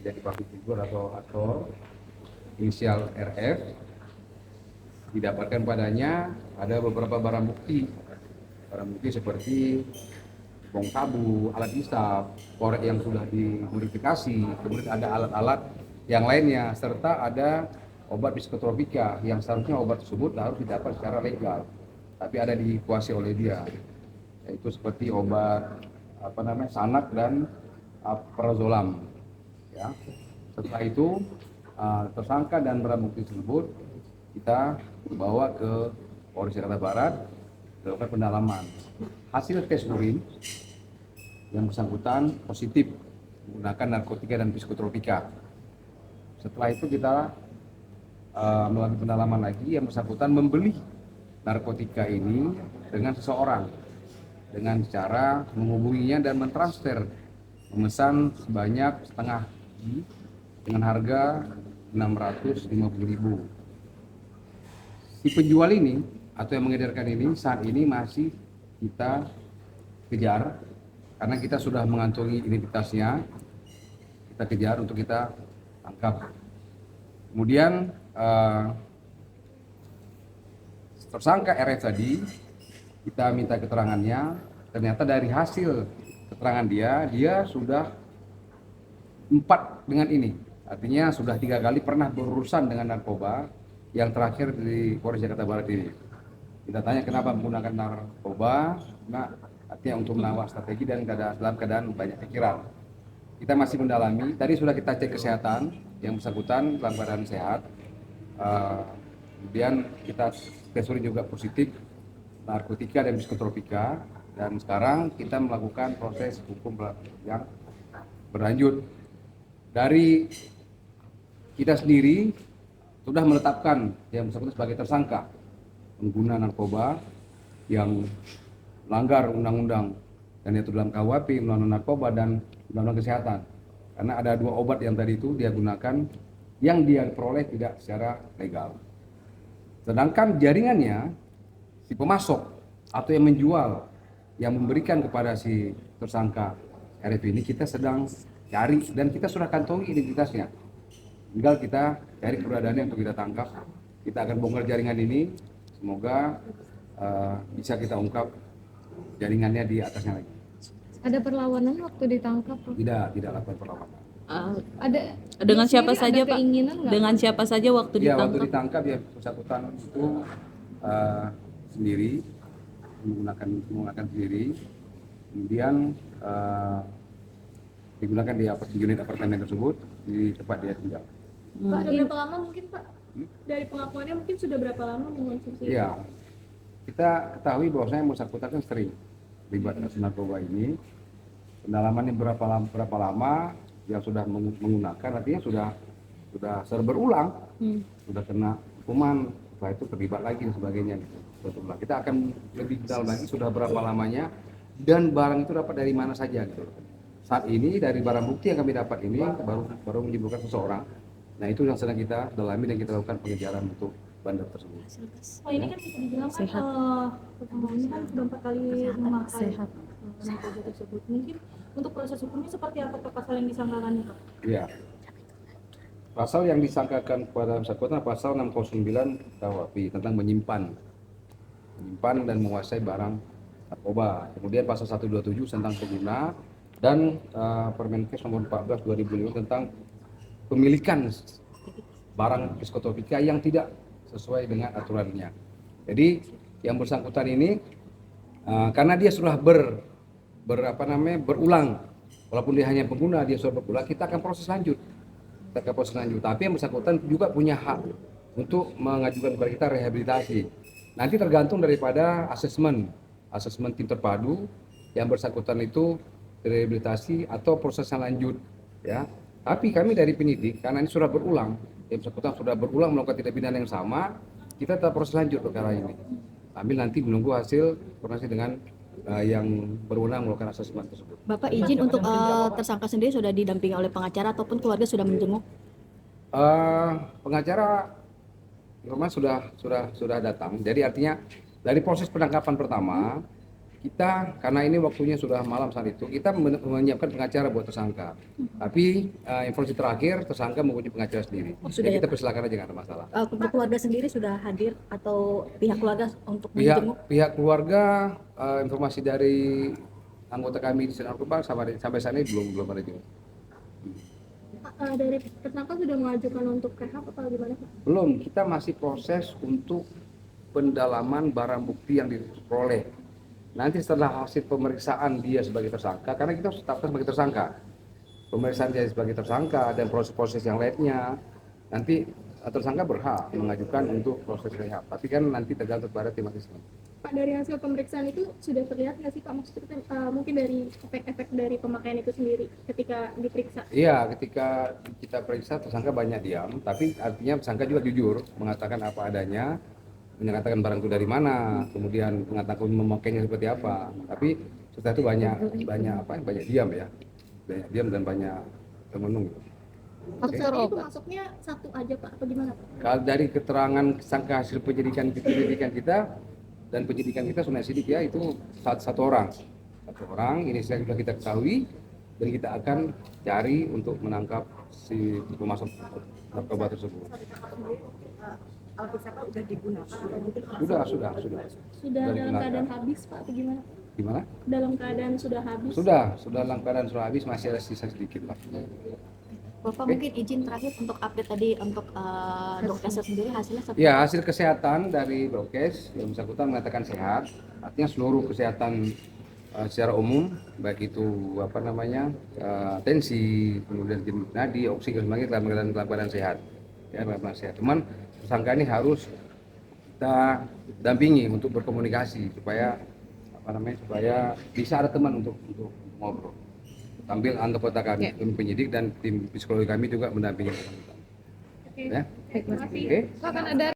jadi public figure atau aktor inisial RF. Didapatkan padanya ada beberapa barang bukti seperti bong sabu, alat hisap, korek yang sudah dimodifikasi, kemudian ada alat-alat yang lainnya, serta ada obat psikotropika yang seharusnya obat tersebut harus didapat secara legal, tapi ada dikuasai oleh dia, yaitu seperti obat sanak dan prazolam. Ya. Setelah itu tersangka dan barang bukti tersebut kita bawa ke Polres Jakarta Barat dilakukan pendalaman. Hasil tes urin yang bersangkutan positif menggunakan narkotika dan psikotropika. Setelah itu kita melakukan pendalaman lagi, yang bersangkutan membeli narkotika ini dengan seseorang dengan cara menghubunginya dan mentransfer, memesan sebanyak setengah dengan harga 650.000. Si penjual ini atau yang mengedarkan ini saat ini masih kita kejar karena kita sudah mengantongi identitasnya, kita kejar untuk kita tangkap. Kemudian tersangka RF tadi kita minta keterangannya, ternyata dari hasil keterangan dia sudah 4 dengan ini, artinya sudah 3 kali pernah berurusan dengan narkoba, yang terakhir di Polres Jakarta Barat ini. Kita tanya kenapa menggunakan narkoba, nah artinya untuk menambah strategi dan dalam keadaan banyak pikiran. Kita masih mendalami, tadi sudah kita cek kesehatan, yang bersangkutan dalam keadaan sehat. Kemudian kita tes urin juga positif narkotika dan psikotropika, dan sekarang kita melakukan proses hukum yang berlanjut. Dari kita sendiri sudah menetapkan yang bersangkutan sebagai tersangka pengguna narkoba yang melanggar undang-undang, dan itu dalam KUHP, undang-undang narkoba dan undang-undang kesehatan. Karena ada 2 obat yang tadi itu dia gunakan yang dia peroleh tidak secara legal. Sedangkan jaringannya, si pemasok atau yang menjual, yang memberikan kepada si tersangka RF ini, kita sedang cari dan kita sudah kantongi identitasnya. Tinggal kita cari keberadaannya untuk kita tangkap. Kita akan bongkar jaringan ini, semoga bisa kita ungkap jaringannya di atasnya lagi. Ada perlawanan waktu ditangkap? Tidak lakukan perlawanan. Ada Dengan siapa saja Pak? Dengan siapa saja waktu Ya, ditangkap? waktu ditangkap ya bersangkutan itu sendiri, menggunakan sendiri, kemudian digunakan di unit apartemen tersebut di tempat dia tinggal. Pak, ada berapa lama mungkin Pak? Dari pengakuannya mungkin sudah berapa lama mengonsumsi? Iya, kita ketahui bahwasanya bersangkutan kan sering terlibat kasus narkoba ini. Pendalamannya berapa lama yang sudah menggunakan, artinya sudah berulang, sudah kena hukuman, setelah itu terlibat lagi dan sebagainya. Kita akan lebih dalam lagi sudah berapa lamanya dan barang itu dapat dari mana saja gitu. Saat ini dari barang bukti yang kami dapat ini baru menyebutkan seseorang. Nah, itu yang sedang kita dalami dan kita lakukan pengejaran untuk bandar tersebut. Oh, ini kan bisa dibilang kan ini kan sudah 4 kali memakai narkoba tersebut. Mungkin untuk proses hukumnya seperti apa Pak, pasal yang disangkakan Pak? Iya. Pasal yang disangkakan kepada bersangkutan pasal 609 KUHP tentang menyimpan dan menguasai barang narkoba. Kemudian pasal 127 tentang pengguna dan Permenkes nomor 14 2005 tentang pemilikan barang psikotropika yang tidak sesuai dengan aturannya. Jadi yang bersangkutan ini karena dia sudah berulang, walaupun dia hanya pengguna, dia sudah berulang, kita akan proses lanjut. Tapi yang bersangkutan juga punya hak untuk mengajukan kepada kita rehabilitasi. Nanti tergantung daripada asesmen tim terpadu yang bersangkutan itu rehabilitasi atau proses yang lanjut, ya. Tapi kami dari penyidik, karena ini sudah berulang, yang bersangkutan sudah berulang melakukan tindak pidana yang sama, kita tetap proses lanjut perkara ini. Sambil nanti menunggu hasil koordinasi dengan yang berwenang melakukan asesmen tersebut. Bapak izin untuk tersangka sendiri sudah didampingi oleh pengacara ataupun keluarga sudah menjenguk? Pengacara rumah sudah datang. Jadi artinya dari proses penangkapan pertama kita karena ini waktunya sudah malam saat itu, kita menyiapkan pengacara buat tersangka. Tapi informasi terakhir tersangka mempunyai pengacara sendiri. sudah Jadi ya, kita Pak? persilakan aja, nggak ada masalah. Untuk keluarga sendiri sudah hadir atau pihak keluarga untuk Pihak menjenguk? pihak keluarga, informasi dari anggota kami di Senat Narkoba sampai saat ini belum ada juga. Dari tersangka sudah mengajukan untuk rehab atau gimana Pak? Belum, kita masih proses untuk pendalaman barang bukti yang diperoleh. Nanti setelah hasil pemeriksaan dia sebagai tersangka, karena kita tetapkan sebagai tersangka, pemeriksaan dia sebagai tersangka dan proses-proses yang lainnya, nanti tersangka berhak mengajukan untuk proses rehab. Tapi kan nanti tergantung pada tim asesmen. Pak, dari hasil pemeriksaan itu sudah terlihat nggak sih Pak, maksudnya mungkin dari efek-efek dari pemakaian itu sendiri ketika diperiksa? Iya, ketika kita periksa tersangka banyak diam, tapi artinya tersangka juga jujur mengatakan apa adanya, menyatakan barang itu dari mana, kemudian mengatakan memakainya seperti apa. Tapi setelah itu banyak diam ya, banyak diam dan banyak termenung. Maksudnya itu masuknya satu aja Pak, atau gimana Pak? Kalau dari keterangan tersangka hasil penyelidikan kita dan penyidikan kita sudah sidik ya, itu satu orang ini sudah kita ketahui dan kita akan cari untuk menangkap si pemasok narkoba tersebut. Alkisah sudah digunakan Sudah Sudah Dari dalam gunakan. keadaan habis Pak, atau gimana? Gimana? Dalam keadaan sudah habis? Sudah dalam keadaan sudah habis, masih ada sisa sedikit lah. Bapak mungkin izin terakhir untuk update tadi untuk Dokesnya sendiri hasilnya seperti Ya, hasil kesehatan dari Dokes yang bersangkutan mengatakan sehat. Artinya seluruh kesehatan secara umum, baik itu tensi, kemudian denyut nadi, oksigen semuanya dalam keadaan sehat. Ya, dalam keadaan sehat. Cuman tersangka ini harus kita dampingi untuk berkomunikasi supaya supaya bisa ada teman untuk ngobrol. Sambil anggota kami, tim penyidik dan tim psikologi kami juga mendampingi teman-teman. Oke. Ya. Terima kasih. Oke. Pak, kan ada